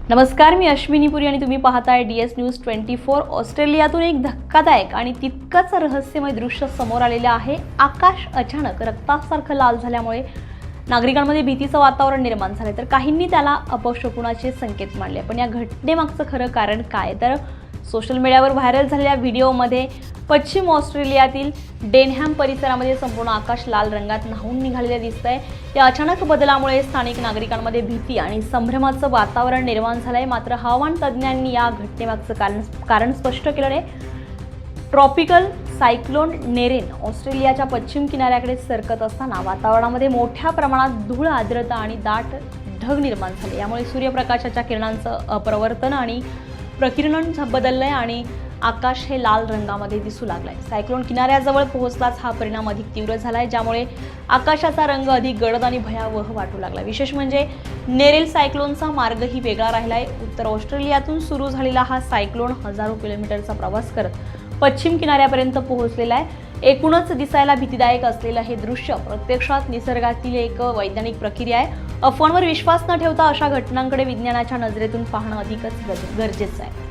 नमस्कार, मी अश्विनी पुरी आणि तुम्ही पाहताय DS न्यूज 24। ऑस्ट्रेलियातून एक धक्कादायक आणि तितकंच रहस्यमय दृश्य समोर आलेलं आहे। आकाश अचानक रक्तासारखं लाल झाल्यामुळे नागरिकांमध्ये भीतीचं वातावरण निर्माण झाले, तर काहींनी त्याला अपशकुनाचे संकेत मानले। पण या घटनेमागचं खरं कारण काय? तर सोशल मीडियावर व्हायरल झालेल्या व्हिडिओमध्ये पश्चिम ऑस्ट्रेलियातील डेनहॅम परिसरामध्ये संपूर्ण आकाश लाल रंगात न्हाऊन निघालेले दिसतंय। या अचानक बदलामुळे स्थानिक नागरिकांमध्ये भीती आणि संभ्रमाचं वातावरण निर्माण झालंय। मात्र हवामान तज्ज्ञांनी या घटनेमागचं कारण स्पष्ट केलं नाही। ट्रॉपिकल सायक्लोन नेरेन ऑस्ट्रेलियाच्या पश्चिम किनाऱ्याकडे सरकत असताना वातावरणामध्ये मोठ्या प्रमाणात धूळ, आर्द्रता आणि दाट ढग निर्माण झाले। यामुळे सूर्यप्रकाशाच्या किरणांचं अपरावर्तन आणि प्रकिरणन बदललंय आणि आकाश हे लाल रंगामध्ये दिसू लागलाय। सायक्लोन किनाऱ्याजवळ पोहोचताच हा परिणाम अधिक तीव्र झालाय, ज्यामुळे आकाशाचा रंग अधिक गडद आणि भयावह वाटू लागला। विशेष म्हणजे नेरेल सायक्लोनचा मार्गही वेगळा राहिलाय। उत्तर ऑस्ट्रेलियातून सुरू झालेला हा सायक्लोन हजारो किलोमीटरचा प्रवास करत पश्चिम किनाऱ्यापर्यंत पोहोचलेला आहे। एकूणच दिसायला भीतीदायक असलेलं हे दृश्य प्रत्यक्षात निसर्गातील एक वैज्ञानिक प्रक्रिया आहे। अफवांवर विश्वास न ठेवता अशा घटनांकडे विज्ञानाच्या नजरेतून पाहणं अधिकच गरजेचं आहे।